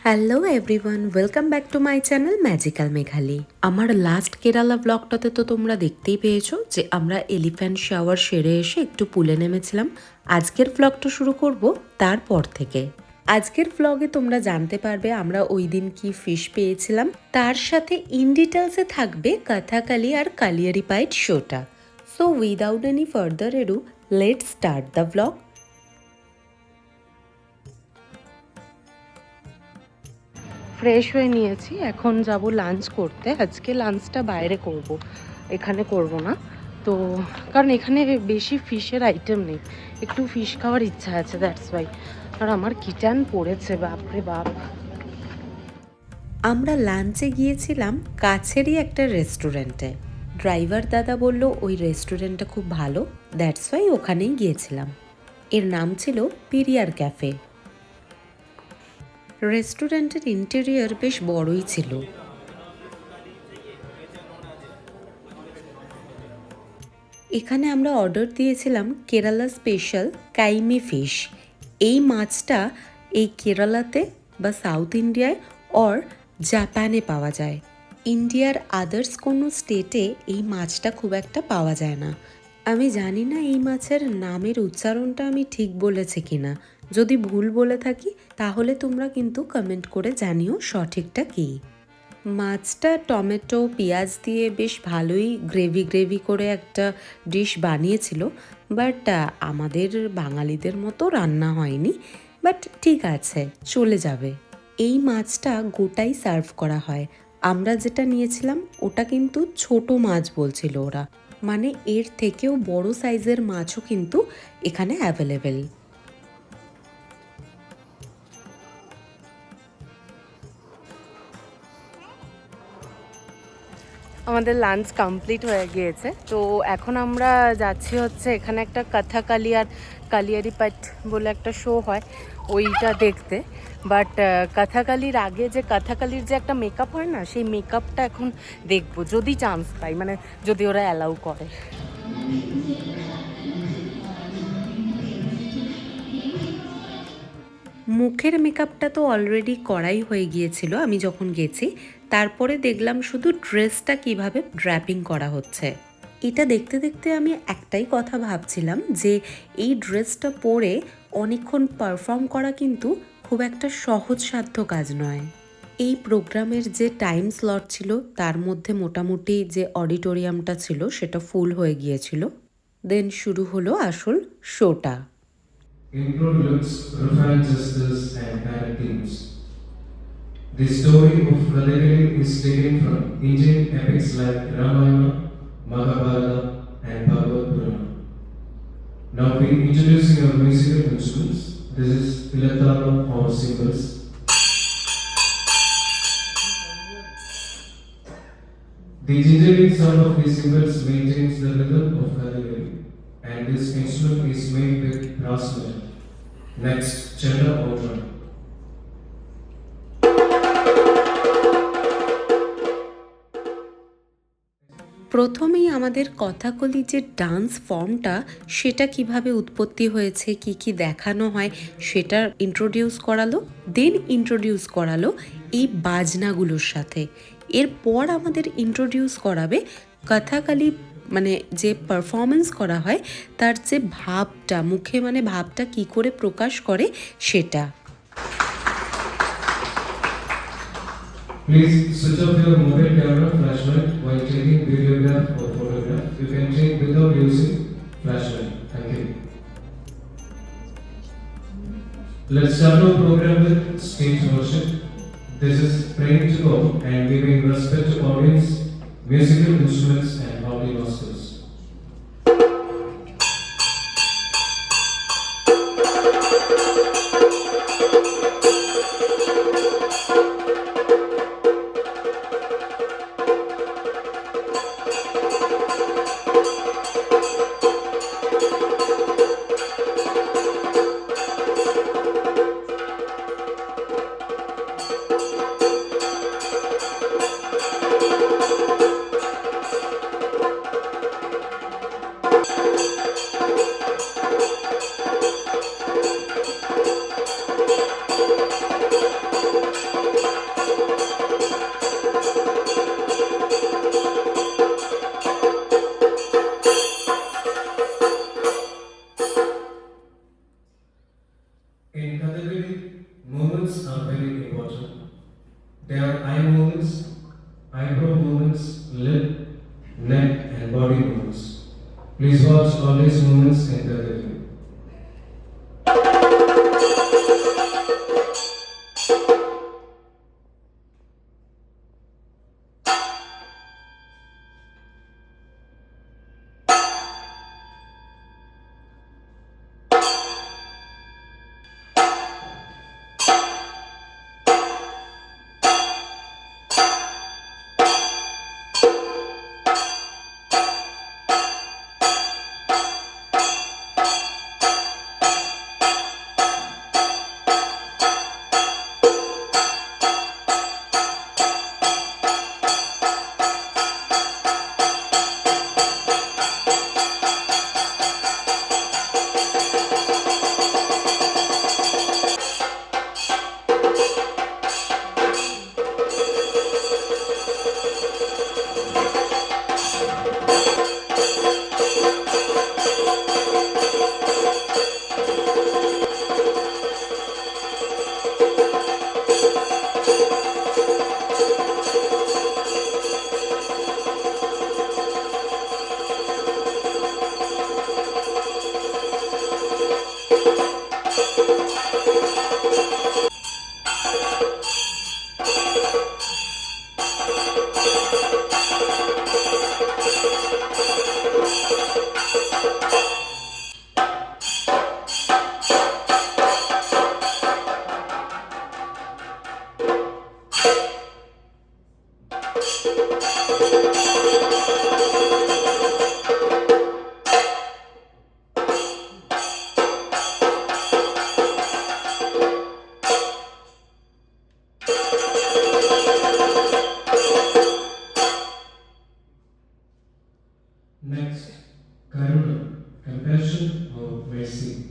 Hello everyone, welcome back to my channel magical Meghali. আমার last Kerala ব্লগটাতে তো তোমরা দেখতেই পেয়েছো যে আমরা এলিফ্যান্ট শাওয়ার সেরে এসে একটু পুলে নেমেছিলাম। আজকের ব্লগটা শুরু করব তারপর থেকে। আজকের ব্লগে তোমরা জানতে পারবে আমরা ওই দিন কি ফিশ পেয়েছিলাম, তার সাথে ইন ডিটেলসে থাকবে কথাকালি আর কালিয়ারিপাইট শোটা। So without any further edu, let's start the blog. Fresh হয়ে নিয়েছি, এখন যাব লাঞ্চ করতে। আজকে লাঞ্চটা বাইরে করব, এখানে করব না তো, কারণ এখানে বেশি ফিশের আইটেম নেই। একটু ফিশ খাওয়ার ইচ্ছা আছে, দ্যাটস ওয়াই। আর আমার কিটান পড়েছে, বাপরে বাপ। আমরা লাঞ্চে গিয়েছিলাম কাছেরই একটা রেস্টুরেন্টে। ড্রাইভার দাদা বলল ওই রেস্টুরেন্টটা খুব ভালো, দ্যাটস ওয়াই ওখানেই গিয়েছিলাম। এর নাম ছিল পিরিয়ার ক্যাফে। রেস্টুরেন্টের ইন্টেরিয়র বেশ বড়ই ছিল। এখানে আমরা অর্ডার দিয়েছিলাম কেরালা স্পেশাল কাইমি ফিশ। এই মাছটা এই কেরালাতে বা সাউথ ইন্ডিয়ায় অর জাপানে পাওয়া যায়। ইন্ডিয়ার আদার্স কোনো স্টেটে এই মাছটা খুব একটা পাওয়া যায় না। আমি জানি না এই মাছের নামের উচ্চারণটা আমি ঠিক বলেছি কিনা। যদি ভুল বলে থাকি তাহলে তোমরা কিন্তু কমেন্ট করে জানিও সঠিকটা কী। মাছটা টমেটো পেঁয়াজ দিয়ে বেশ ভালোই গ্রেভি করে একটা ডিশ বানিয়েছিল, বাট আমাদের বাঙালিদের মতো রান্না হয়নি। বাট ঠিক আছে, চলে যাবে। এই মাছটা গোটাই সার্ভ করা হয়। আমরা যেটা নিয়েছিলাম ওটা কিন্তু ছোট মাছ বলছিল ওরা, মানে এর থেকেও বড় সাইজের মাছও কিন্তু এখানে অ্যাভেলেবেল। আমাদের লাঞ্চ কমপ্লিট হয়ে গিয়েছে, তো এখন আমরা যাচ্ছি হচ্ছে এখানে একটা কথাকালি আর কালিয়ারিপাট বলে একটা শো হয়, ওইটা দেখতে। বাট কথাকালির আগে যে কথাকালির যে একটা মেকআপ হয় না, সেই মেকআপটা এখন দেখবো যদি চান্স পাই, মানে যদি ওরা অ্যালাউ করে। মুখের মেকআপটা তো অলরেডি করাই হয়ে গিয়েছিল আমি যখন গেছি। তারপরে দেখলাম শুধু ড্রেসটা কিভাবে ড্র্যাপিং করা হচ্ছে। এটা দেখতে দেখতে আমি একটাই কথা ভাবছিলাম যে এই ড্রেসটা পরে অনেকক্ষণ পারফর্ম করা কিন্তু খুব একটা সহজসাধ্য কাজ নয়। এই প্রোগ্রামের যে টাইম স্লট ছিল তার মধ্যে মোটামুটি যে অডিটোরিয়ামটা ছিল সেটা ফুল হয়ে গিয়েছিল। দেন শুরু হলো আসল শোটা। Include looks, profile gestures, and direct themes. The story of Kathakali is taken from Indian epics like Ramayana, Mahabharata, and Bhagavad Purana. Now we introducing our musical instruments. This is Ilatala or cymbals. The jingling sound of these cymbals maintains the rhythm of Kathakali, and this instrument is made with brass metal. Next, Chenda or drum. প্রথমেই আমাদের কথাকলি যে dance ফর্মটা সেটা কিভাবে উৎপত্তি হয়েছে, কি কি দেখানো হয় সেটা ইন্ট্রোডিউস করালো। দেন ইন্ট্রোডিউস করালো এই বাজনাগুলোর সাথে। এরপর আমাদের ইন্ট্রোডিউস করাবে কথাকলি, মানে যে পারফরমেন্স করা হয় তার যে ভাবটা, মুখে মানে ভাবটা কি করে প্রকাশ করে সেটা। Please switch off your mobile camera flashlight while taking videograph or photograph. You can take without using flashlight. Thank you. Let's start our program with stage worship. This is praying to God and giving respect to audience, musical instruments, and holy masters. movements are very important. They are eye movements, eyebrow movements, lip, neck, and body movements. Please watch all these movements in the video. Next, Karuna, compassion or mercy.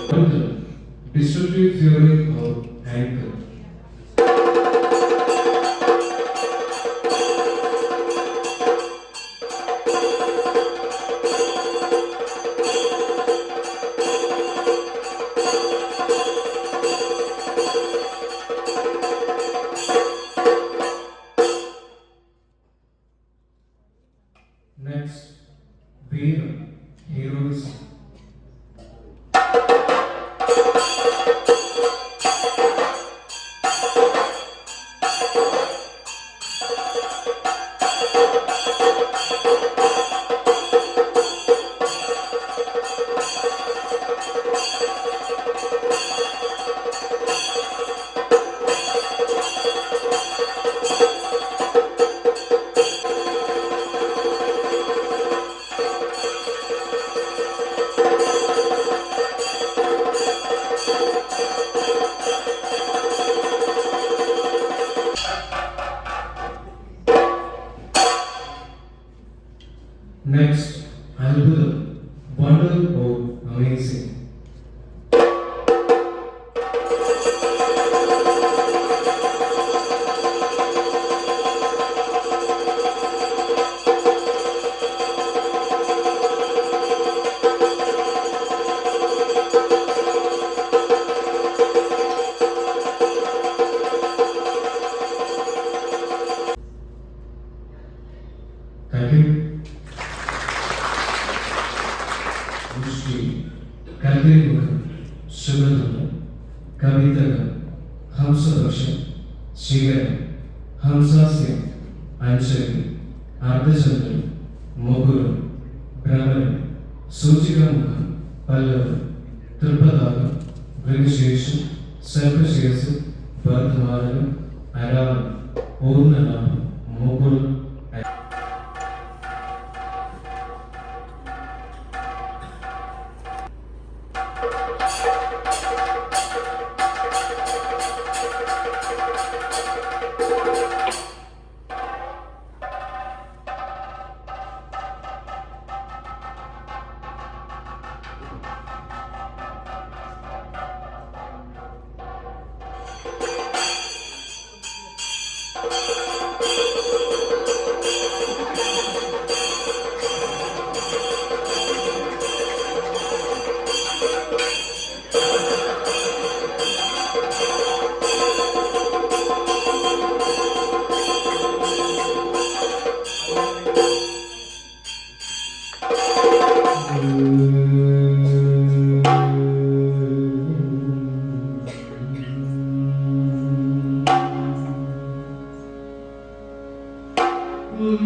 Bandhan, destructive fury or anger. Next, Veera, heroism. Next, Albudam, wonder or amazing. Thank you. Mushki, Kaldirmukha, Sugandhana, Kavitaga, Hamsadaksha, Shigara, Hamsasya, Anjali, Ardhachandra, Mogura, Brahmana, Suchikamukha, Pallava, Tripadaga, Vrigashesha, Sarvashesa, Vardhamara, Arava, Purnanama, Mogura,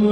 এই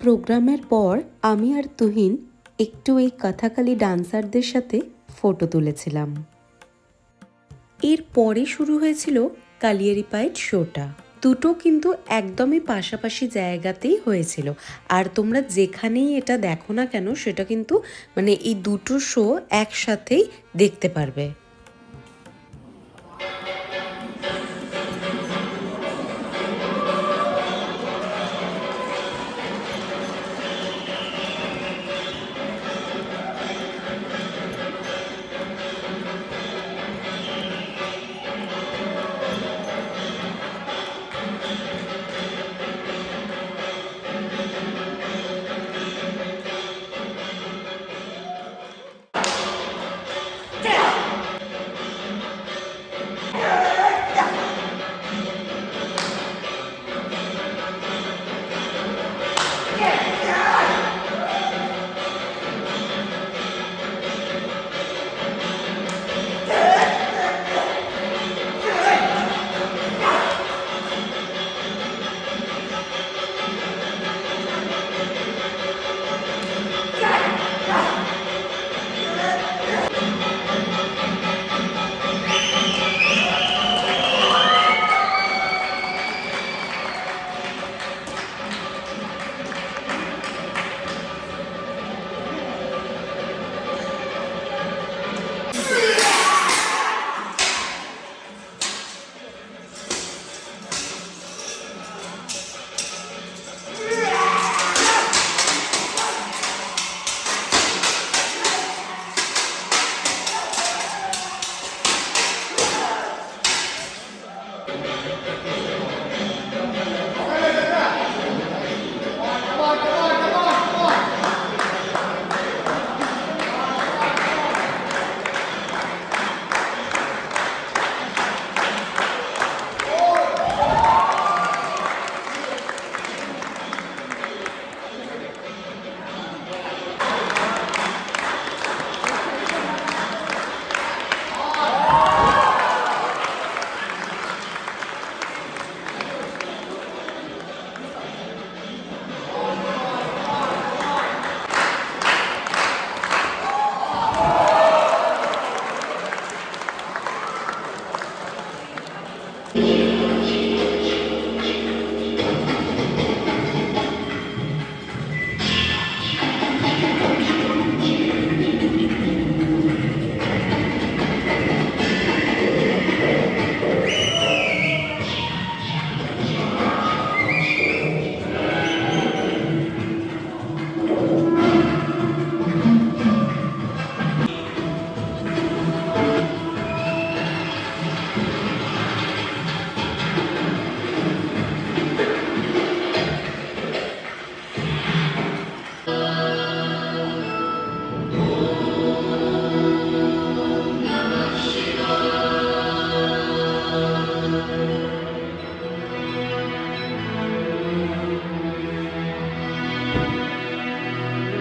প্রোগ্রামের পর আমি আর তুহিন একটু এই কথাকালি ডান্সারদের সাথে photo তুলেছিলাম। এর পরে শুরু হয়েছিল কালিয়ারিপাইট শোটা। দুটো কিন্তু একদমই পাশাপাশি জায়গাতেই হয়েছিল, আর তোমরা যেখানেই এটা দেখো না কেন সেটা কিন্তু মানে এই দুটো শো একসাথেই দেখতে পারবে।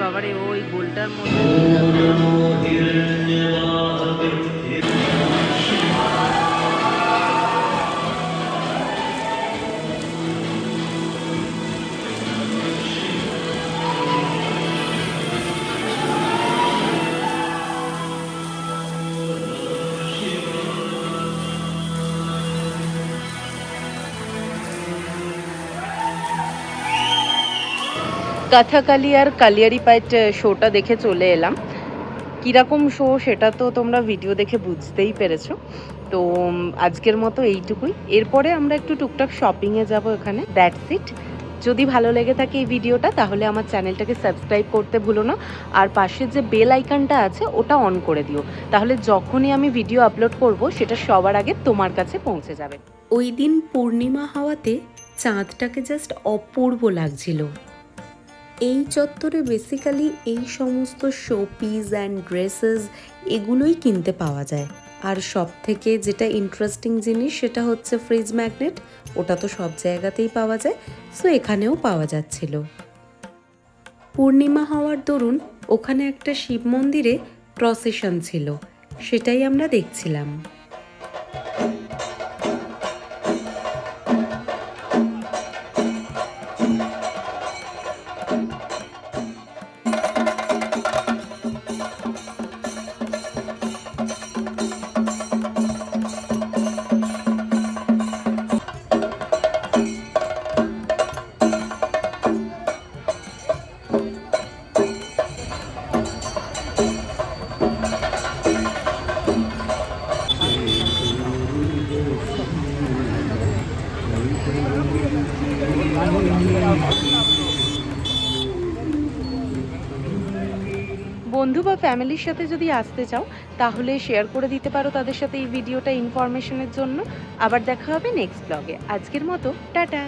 বাবারে ওই গোলটার মধ্যে কথাকালি আর কালিয়ারি পাইট শোটা দেখে চলে এলাম। কীরকম শো সেটা তো তোমরা ভিডিও দেখে বুঝতেই পেরেছো। তো আজকের মতো এইটুকুই। এরপরে আমরা একটু টুকটাক শপিংয়ে যাব এখানে। That's it. যদি ভালো লেগে থাকে এই ভিডিওটা তাহলে আমার চ্যানেলটাকে সাবস্ক্রাইব করতে ভুলো না, আর পাশে যে বেল আইকনটা আছে ওটা অন করে দিও, তাহলে যখনই আমি ভিডিও আপলোড করব সেটা সবার আগে তোমার কাছে পৌঁছে যাবে। ওই দিন পূর্ণিমা হাওয়াতে চাঁদটাকে জাস্ট অপূর্ব লাগছিল। এই চত্বরে বেসিক্যালি এই সমস্ত শো পিস অ্যান্ড ড্রেসেস এগুলোই কিনতে পাওয়া যায়। আর সব থেকে যেটা ইন্টারেস্টিং জিনিস সেটা হচ্ছে ফ্রিজ ম্যাগনেট। ওটা তো সব জায়গাতেই পাওয়া যায়, সো এখানেও পাওয়া যাচ্ছিল। পূর্ণিমা হওয়ার দরুন ওখানে একটা শিব মন্দিরে প্রসেশন ছিল, সেটাই আমরা দেখছিলাম। বন্ধু বা ফ্যামিলির সাথে যদি আসতে চাও তাহলে শেয়ার করে দিতে পারো তাদের সাথে এই ভিডিওটা ইনফরমেশনের জন্য। আবার দেখা হবে নেক্সট ব্লগে। আজকের মতো টাটা।